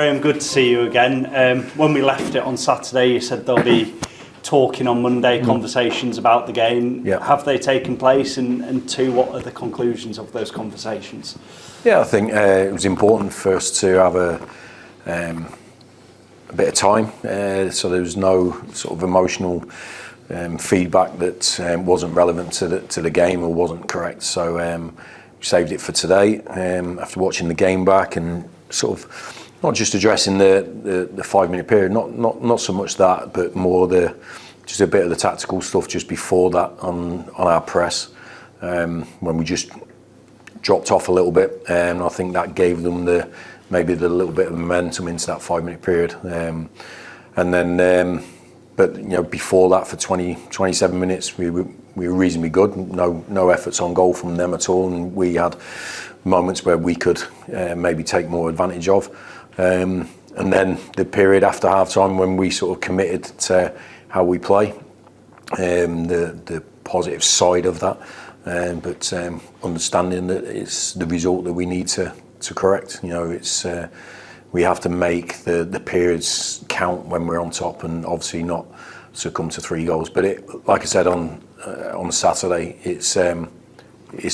Graham, good to see you again. When we left it on Saturday, you said there'll be talking on Monday, conversations about the game. Yeah. Have they taken place? And two, what are the conclusions of those conversations? Yeah, I think it was important for us to have a bit of time, so there was no sort of emotional feedback that wasn't relevant to the game or wasn't correct. So we saved it for today after watching the game back and sort of not just addressing the 5-minute period, not so much that, but more just a bit of the tactical stuff just before that on our press when we just dropped off a little bit, and I think that gave them maybe the little bit of momentum into that 5-minute period, and then. But before that, for 27 minutes, we were reasonably good. No efforts on goal from them at all, and we had moments where we could maybe take more advantage of. And then the period after half time when we sort of committed to how we play, the positive side of that, but understanding that it's the result that we need to correct. It's. We have to make the periods count when we're on top, and obviously not succumb to 3 goals. But like I said on Saturday, it's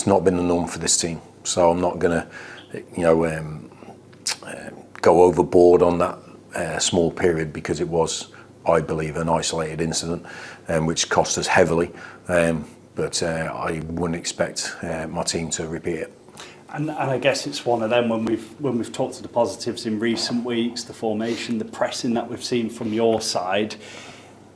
not been the norm for this team. So I'm not going to go overboard on that small period, because it was, I believe, an isolated incident, which cost us heavily. But I wouldn't expect my team to repeat it. And I guess it's one of them when we've talked to the positives in recent weeks, the formation, the pressing that we've seen from your side.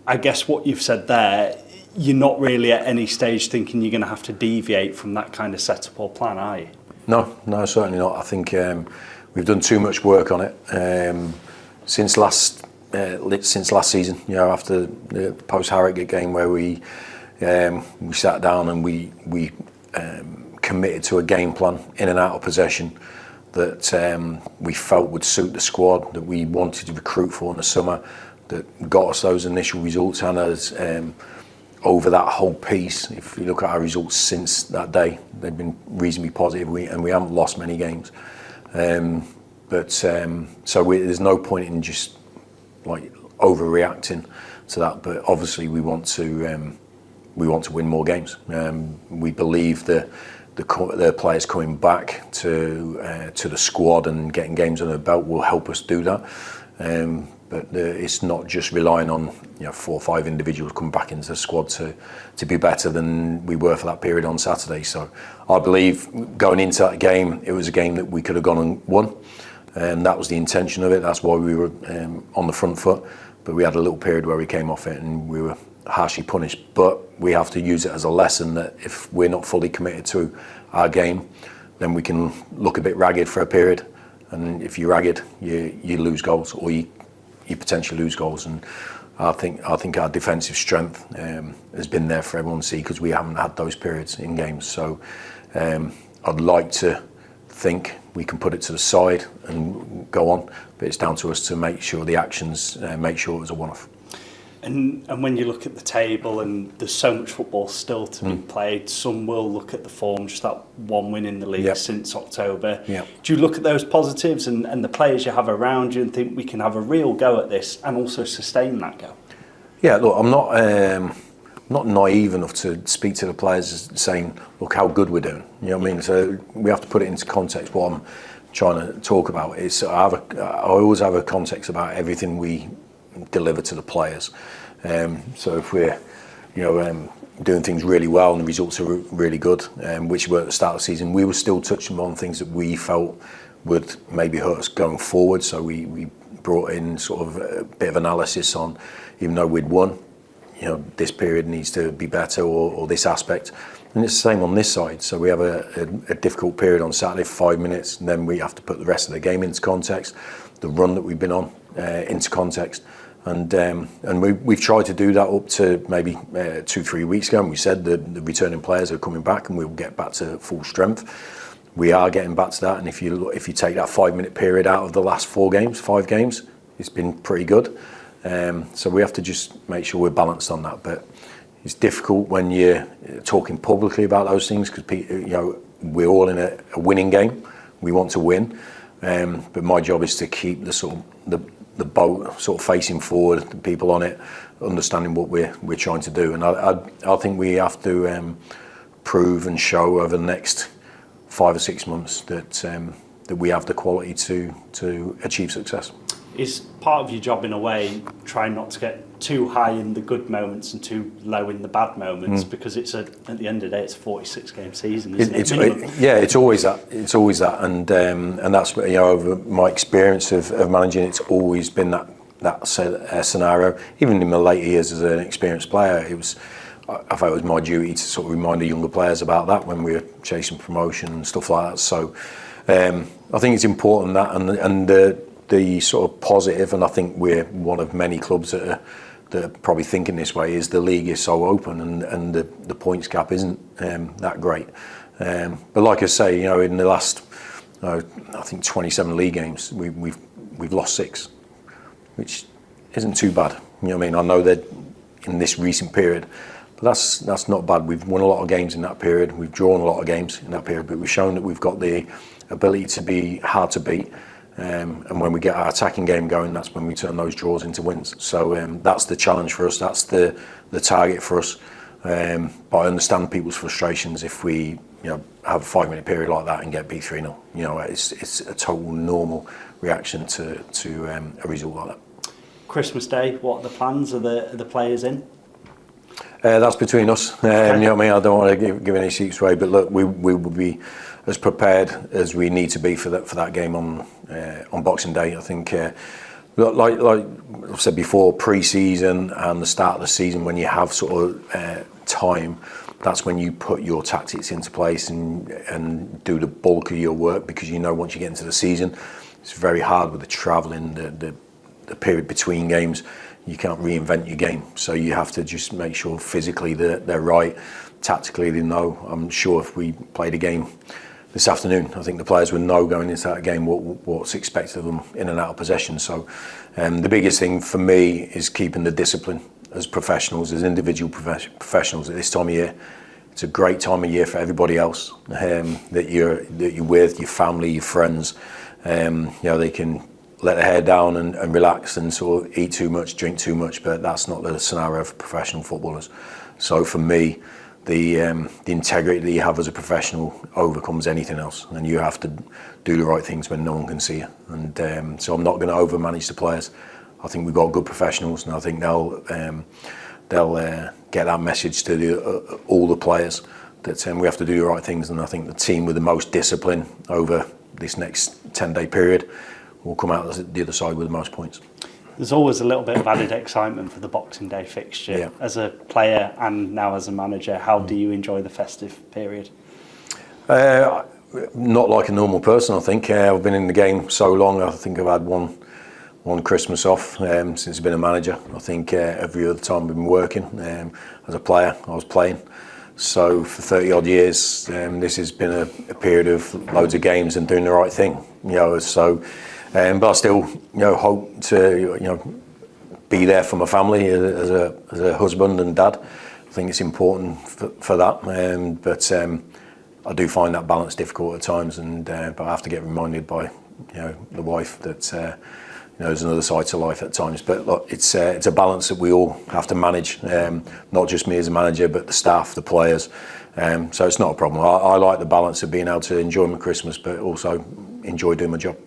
I guess what you've said there, you're not really at any stage thinking you're going to have to deviate from that kind of setup or plan, are you? No, certainly not. I think we've done too much work on it since last season. After the post-Harrogate game where we sat down and we committed to a game plan in and out of possession that we felt would suit the squad, that we wanted to recruit for in the summer, that got us those initial results, and as over that whole piece, if you look at our results since that day, they've been reasonably positive, and we haven't lost many games. So there's no point in just like overreacting to that. But obviously we want to win more games. We believe the players coming back to the squad and getting games under the belt will help us do that. But it's not just relying on 4 or 5 individuals coming back into the squad to be better than we were for that period on Saturday. So I believe going into that game, it was a game that we could have gone and won, and that was the intention of it. That's why we were on the front foot. But we had a little period where we came off it and we were harshly punished. But we have to use it as a lesson that if we're not fully committed to our game, then we can look a bit ragged for a period. And if you're ragged, you lose goals, or you potentially lose goals. And I think our defensive strength has been there for everyone to see, because we haven't had those periods in games. So I'd like to think we can put it to the side and go on, but it's down to us to make sure the actions make sure it was a one-off. And when you look at the table, and there's so much football still to be played, some will look at the form, just that one win in the league since October. Yep. Do you look at those positives and the players you have around you and think we can have a real go at this and also sustain that go? Yeah, look, I'm not naive enough to speak to the players saying, look how good we're doing. You know what I mean? So we have to put it into context. What I'm trying to talk about is I always have a context about everything we deliver to the players. So if we're doing things really well and the results are really good, which were at the start of the season, we were still touching on things that we felt would maybe hurt us going forward. So we brought in sort of a bit of analysis on, even though we'd won, this period needs to be better, or this aspect. And it's the same on this side. So we have a difficult period on Saturday for 5 minutes, and then we have to put the rest of the game into context, the run that we've been on into context. And we've tried to do that up to maybe 2-3 weeks ago, and we said the returning players are coming back and we'll get back to full strength. We are getting back to that, and if you take that 5-minute period out of the last 5 games, it's been pretty good. So we have to just make sure we're balanced on that. But it's difficult when you're talking publicly about those things, because we're all in a winning game. We want to win, But my job is to keep the boat sort of facing forward, the people on it, understanding what we're trying to do. And I think we have to prove and show over the next 5 or 6 months that we have the quality to achieve success. Is part of your job, in a way, trying not to get too high in the good moments and too low in the bad moments, because at the end of the day, it's a 46-game season, isn't it? It's always that. It's always that, and that's, over my experience of managing, it's always been that scenario. Even in my later years as an experienced player, I felt it was my duty to sort of remind the younger players about that when we were chasing promotion and stuff like that. So I think it's important that, and the sort of positive, and I think we're one of many clubs that are probably thinking this way, is the league is so open and the points gap isn't that great. But like I say, in the last, I think 27 league games, we've lost 6, which isn't too bad. I mean, I know that in this recent period, but that's not bad. We've won a lot of games in that period. We've drawn a lot of games in that period, but we've shown that we've got the ability to be hard to beat. And when we get our attacking game going, that's when we turn those draws into wins. So that's the challenge for us. That's the target for us. But I understand people's frustrations if we have a 5-minute period like that and get beat 3-0. It's a total normal reaction to a result like that. Christmas Day, what are the plans? Are the players in? That's between us. Okay. I don't want to give any secrets away, but look, we will be as prepared as we need to be for that game on Boxing Day. I think, like I've said before, pre-season and the start of the season, when you have sort of time, that's when you put your tactics into place and do the bulk of your work, because once you get into the season, it's very hard with the travelling, the period between games. You can't reinvent your game, so you have to just make sure physically they're right, tactically they know. I'm sure if we played a game this afternoon, I think the players would know going into that game what's expected of them in and out of possession. So the biggest thing for me is keeping the discipline as professionals, as individual professionals at this time of year. It's a great time of year for everybody else that you're with, your family, your friends. They can let their hair down and relax and sort of eat too much, drink too much, but that's not the scenario for professional footballers. So for me, the integrity that you have as a professional overcomes anything else, and you have to do the right things when no one can see you. And so I'm not going to overmanage the players. I think we've got good professionals, and I think they'll get that message to all the players that we have to do the right things. And I think the team with the most discipline over this next 10-day period will come out the other side with the most points. There's always a little bit of added excitement for the Boxing Day fixture. Yeah. As a player and now as a manager, how do you enjoy the festive period? Not like a normal person, I think. I've been in the game so long. I think I've had one Christmas off since I've been a manager. I think every other time I've been working. As a player, I was playing. So for 30 odd years, this has been a period of loads of games and doing the right thing. But I still, hope to, be there for my family as a husband and dad. I think it's important for that. But I do find that balance difficult at times, but I have to get reminded by, the wife that there's another side to life at times. But look, it's a balance that we all have to manage. Not just me as a manager, but the staff, the players. So it's not a problem. I like the balance of being able to enjoy my Christmas, but also enjoy doing my job.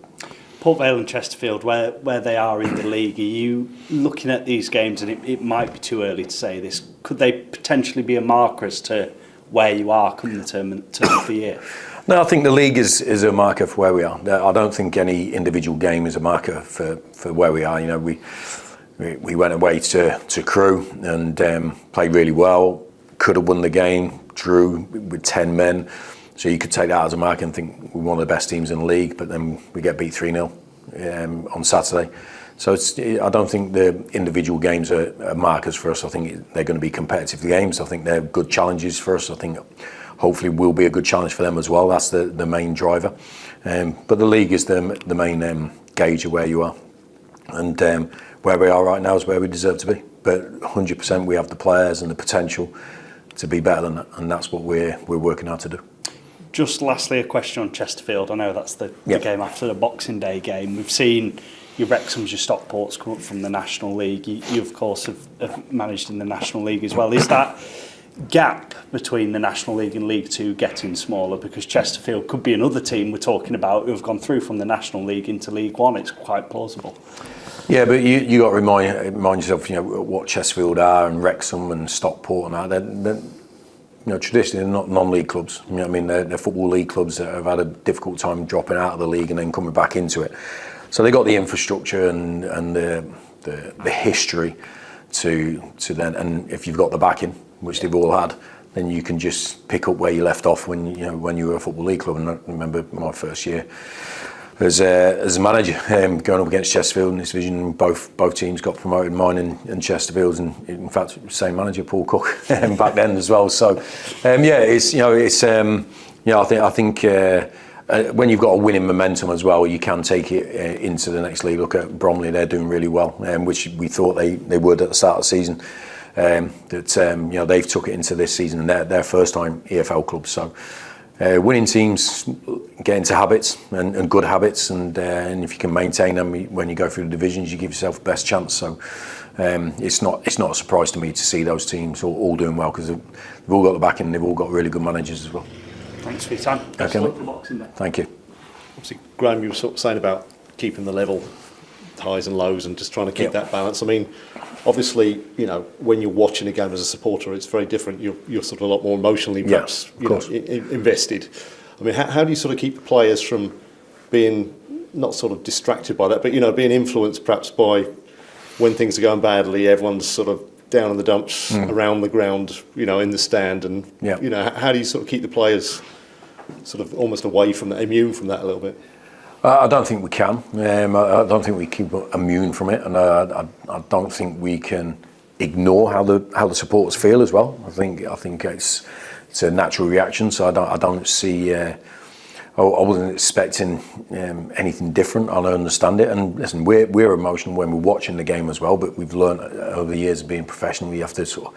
Port Vale and Chesterfield, where they are in the league, are you looking at these games, and it might be too early to say this, could they potentially be a marker as to where you are coming the term of the year? No, I think the league is a marker for where we are. I don't think any individual game is a marker for where we are. We went away to Crewe and played really well, could have won the game, drew with 10 men. So you could take that as a mark and think we're one of the best teams in the league, but then we get beat 3-0 on Saturday. So I don't think the individual games are markers for us. I think they're going to be competitive games. I think they're good challenges for us. I think hopefully will be a good challenge for them as well. That's the main driver. But the league is the main gauge of where you are. And where we are right now is where we deserve to be. But 100% we have the players and the potential to be better than that. And that's what we're working hard to do. Just lastly, a question on Chesterfield. I know that's the game after the Boxing Day game. We've seen your Wrexhams, your Stockports come up from the National League. You of course, have managed in the National League as well. Is that gap between the National League and League Two getting smaller? Because Chesterfield could be another team we're talking about who have gone through from the National League into League One. It's quite plausible. Yeah, but you got to remind yourself, what Chesterfield are and Wrexham and Stockport and that. They're traditionally they're not non-league clubs. They're football league clubs that have had a difficult time dropping out of the league and then coming back into it. So they got the infrastructure and the history to then, and if you've got the backing, which they've all had, then you can just pick up where you left off when you were a football league club. And I remember my first year as a manager, going up against Chesterfield in this division. Both teams got promoted, mine and Chesterfield's, and in fact, same manager, Paul Cook, back then as well. So, I think when you've got a winning momentum as well, you can take it into the next league. Look at Bromley; they're doing really well, which we thought they would at the start of the season. They've took it into this season, and they're their first time EFL club. So. Winning teams get into habits and good habits, and if you can maintain them when you go through the divisions, you give yourself the best chance. So it's not a surprise to me to see those teams all doing well, because they've all got the backing and they've all got really good managers as well. Thanks for your time. Okay, thank you. Obviously, Graham, you were sort of saying about keeping the level, highs and lows, and just trying to keep that balance. Obviously, when you're watching a game as a supporter, it's very different. You're sort of a lot more emotionally, perhaps, invested. How do you sort of keep the players from being not sort of distracted by that, but being influenced perhaps by when things are going badly, everyone's sort of down in the dumps around the ground, in the stand, and how do you sort of keep the players sort of almost away from that, immune from that a little bit? I don't think we can. I don't think we keep immune from it, and I don't think we can ignore how the supporters feel as well. I think it's a natural reaction. So I don't see. I wasn't expecting anything different. I understand it, and listen, we're emotional when we're watching the game as well. But we've learned over the years of being professional, you have to sort of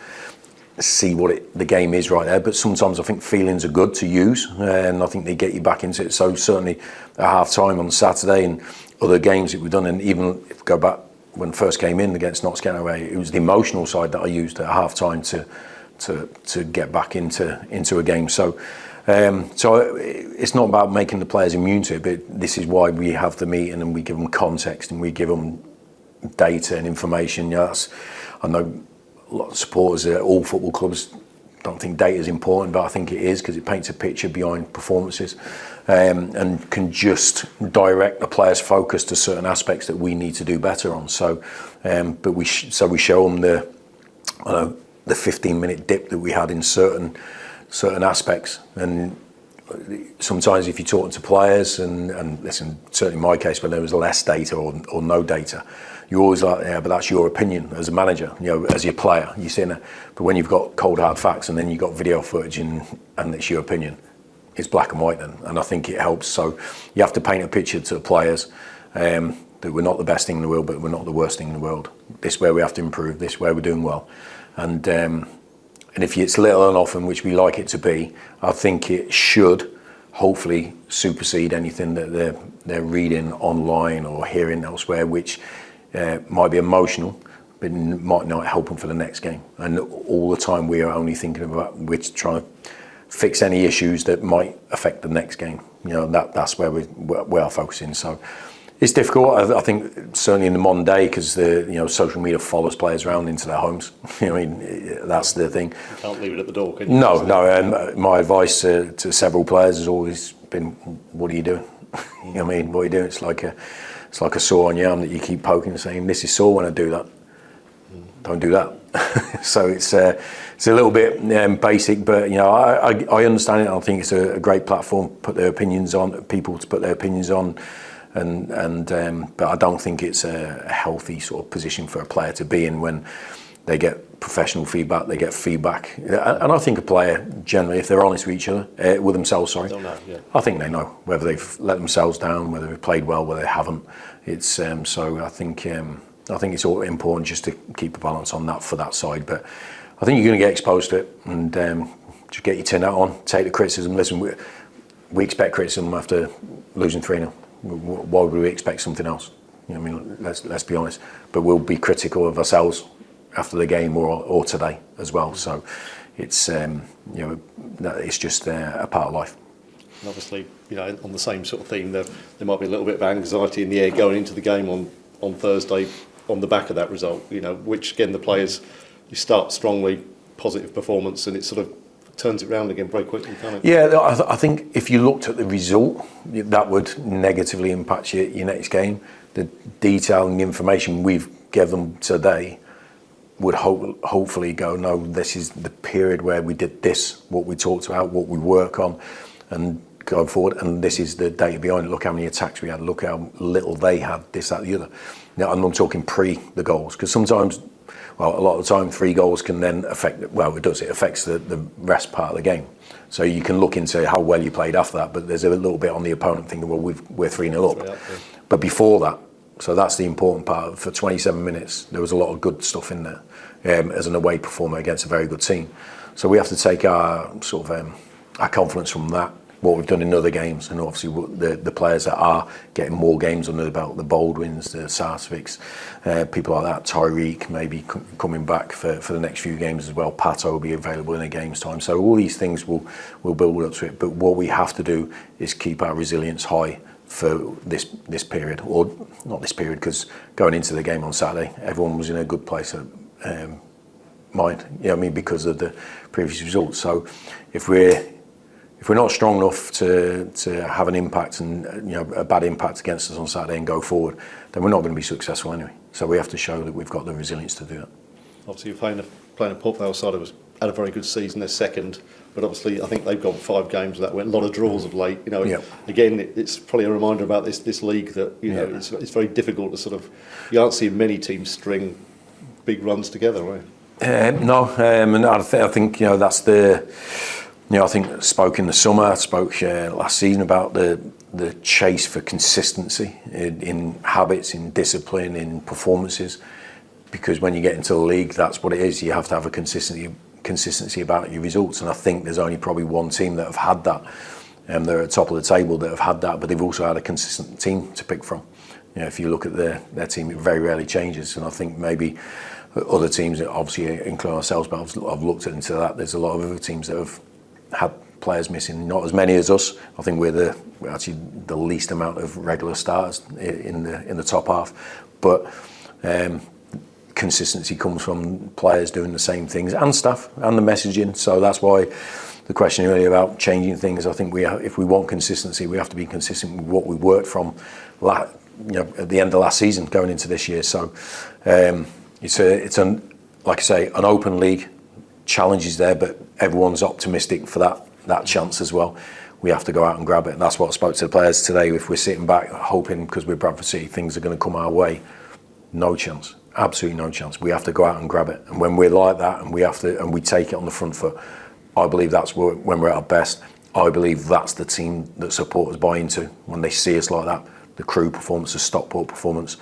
see what the game is right there. But sometimes I think feelings are good to use, and I think they get you back into it. So certainly at half time on Saturday and other games that we've done, and even if we go back when I first came in against Notts County away, it was the emotional side that I used at half time to get back into a game. So it's not about making the players immune to it, but this is why we have the meeting and we give them context and we give them data and information. I know a lot of supporters at all football clubs don't think data is important, but I think it is, because it paints a picture behind performances, and can just direct the players' focus to certain aspects that we need to do better on. So, but we show them the 15-minute dip that we had in certain aspects, and sometimes if you're talking to players, and listen, certainly in my case when there was less data or no data, you're always like, yeah, but that's your opinion as a manager, as your player, you're saying that. But when you've got cold hard facts and then you've got video footage and it's your opinion, it's black and white then, and I think it helps. So you have to paint a picture to the players that we're not the best thing in the world, but we're not the worst thing in the world. This is where we have to improve, this is where we're doing well. And if it's little and often, which we like it to be, I think it should hopefully supersede anything that they're reading online or hearing elsewhere, which might be emotional, but might not help them for the next game. And all the time we are only thinking about, we're trying to fix any issues that might affect the next game. That's where we're focusing. So it's difficult. I think certainly in the modern day, because social media follows players around into their homes. That's the thing. You can't leave it at the door, can you? No. And my advice to several players has always been, "What are you doing? What are you doing? It's like a sore on your arm that you keep poking and saying, this is sore when I do that. Don't do that." So it's a little bit basic, but I understand it. I think it's a great platform to put their opinions on, people to put their opinions on, but I don't think it's a healthy sort of position for a player to be in when they get professional feedback, they get feedback. And I think a player generally, if they're honest with each other, with themselves, They'll know, yeah. I think they know whether they've let themselves down, whether they've played well, whether they haven't. It's so I think it's all important just to keep a balance on that for that side. But I think you're going to get exposed to it, and just get your tin hat on, take the criticism. Listen, we expect criticism after losing 3-0. Why would we expect something else? You know, I mean, let's be honest. But we'll be critical of ourselves after the game or today as well. So it's it's just a part of life. And obviously, on the same sort of theme, there might be a little bit of anxiety in the air going into the game on Thursday on the back of that result. Which again, the players, you start strongly, positive performance, and it sort of turns it round again very quickly, can't it? Yeah, I think if you looked at the result, that would negatively impact your next game. The detail and the information we've given them today would hopefully go, no, this is the period where we did this, what we talked about, what we work on, and go forward. And this is the data behind it. Look how many attacks we had. Look how little they had. This, that, the other. Now, I'm talking pre the goals, because sometimes, well, a lot of the time, 3 goals can then affect. Well, it does. It affects the rest part of the game. So you can look into how well you played after that. But there's a little bit on the opponent thinking, well, we're 3-0 up. Yeah. But before that. So that's the important part. For 27 minutes, there was a lot of good stuff in there as an away performer against a very good team. So we have to take our sort of our confidence from that, what we've done in other games, and obviously the players that are getting more games under the belt, the Baldwins, the Sarcevics, people like that, Tyreek maybe coming back for the next few games as well. Pato will be available in a game's time. So all these things will build up to it. But what we have to do is keep our resilience high for this period, or not this period, because going into the game on Saturday, everyone was in a good place of mind. Because of the previous results. So if we're not strong enough to have an impact and a bad impact against us on Saturday and go forward, then we're not going to be successful anyway. So we have to show that we've got the resilience to do that. Obviously, you're playing a Port Vale side who had a very good season. They're second. But obviously, I think they've got 5 games that went a lot of draws of late. Again, it's probably a reminder about this league that it's very difficult to sort of. You aren't seeing many teams string big runs together, right? No, and I think that's the. I think I spoke in the summer. I spoke last season about the chase for consistency in habits, in discipline, in performances. Because when you get into the league, that's what it is. You have to have a consistency about your results, and I think there's only probably one team that have had that, and they're at the top of the table that have had that, but they've also had a consistent team to pick from. If you look at their team, it very rarely changes, and I think maybe other teams, obviously including ourselves, but I've looked into that. There's a lot of other teams that have had players missing, not as many as us. I think we're actually the least amount of regular starters in the top half, but consistency comes from players doing the same things, and staff, and the messaging. So that's why the question earlier about changing things, I think if we want consistency, we have to be consistent with what we worked from at the end of last season going into this year. So it's like I say, an open league, challenges there, but everyone's optimistic for that chance as well. We have to go out and grab it, and that's what I spoke to the players today. If we're sitting back hoping because we're Bradford City things are going to come our way, no chance. Absolutely no chance. We have to go out and grab it, and when we're like that, and we take it on the front foot, I believe that's when we're at our best. I believe that's the team that supporters buy into when they see us like that. The Crew performance, the Stockport performance.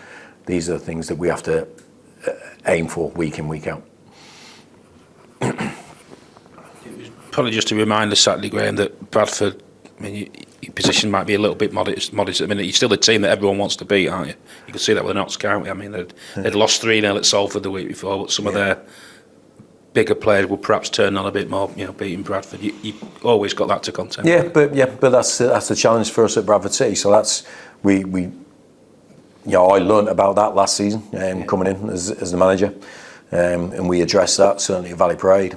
These are the things that we have to aim for week in, week out. It was probably just a reminder, Saturday, Graham, that Bradford. Your position might be a little bit modest at the minute. You're still a team that everyone wants to beat, aren't you? You can see that with Notts County. They'd lost 3-0 at Salford the week before, but some of their bigger players will perhaps turn on a bit more, beating Bradford. You always got that to contend. But that's the challenge for us at Bradford City. So that's I learnt about that last season coming in as the manager, and we addressed that certainly at Valley Parade,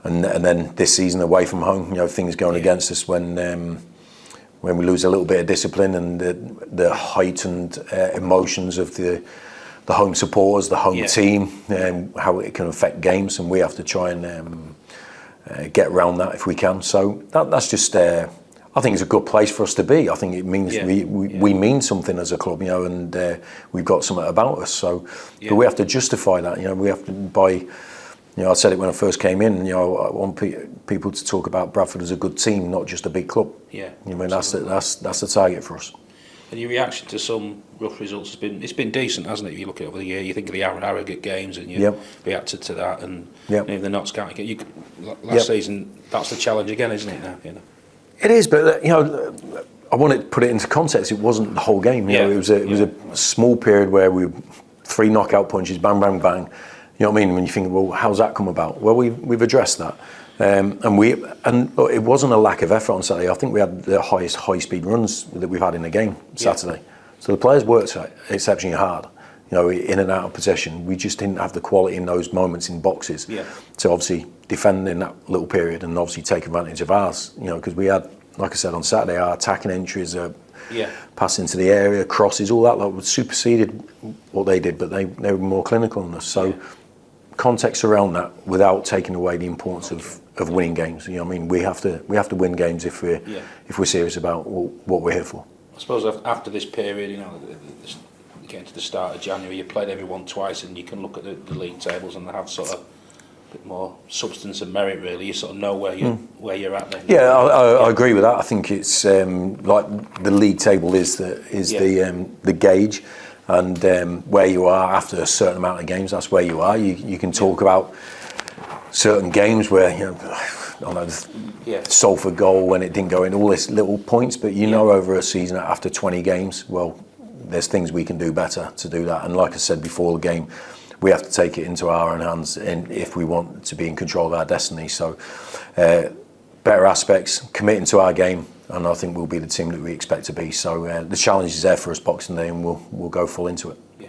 and then this season away from home, things going against us when we lose a little bit of discipline and the heightened emotions of the home supporters, the home team, how it can affect games, and we have to try and get around that if we can. So that's just, I think it's a good place for us to be. I think it means we mean something as a club, and we've got something about us. So but we have to justify that. We have to by. I said it when I first came in. I want people to talk about Bradford as a good team, not just a big club. That's the target for us. And your reaction to some rough results has been decent, hasn't it? If you look at over the year, you think of the Harrogate games and you reacted to that, and the Notts County game. Last season, that's the challenge again, isn't it? Now, It is, but I want to put it into context. It wasn't the whole game. It was a small period where we 3 knockout punches, bang, bang, bang. You know what I mean? When you think, well, how's that come about? Well, we've addressed that, and look, it wasn't a lack of effort on Saturday. I think we had the highest high-speed runs that we've had in the game Saturday. Yeah. So the players worked exceptionally hard. In and out of possession, we just didn't have the quality in those moments in boxes to obviously defend in that little period and obviously take advantage of ours. Because we had, like I said on Saturday, our attacking entries, passing into the area, crosses, all that was superseded what they did, but they were more clinical than us. So context around that, without taking away the importance of winning games. We have to win games if we're serious about what we're here for. I suppose after this period, getting to the start of January, you played everyone twice, and you can look at the league tables and they have sort of a bit more substance and merit. Really, you sort of know where you're at. Then. Yeah, I agree with that. I think it's like the league table is the gauge, and where you are after a certain amount of games, that's where you are. You can talk about certain games where Salford goal when it didn't go in, all these little points, but over a season after 20 games, well, there's things we can do better to do that. And like I said before the game, we have to take it into our own hands if we want to be in control of our destiny. So better aspects, committing to our game, and I think we'll be the team that we expect to be. So the challenge is there for us Boxing Day, and we'll go full into it. Yeah.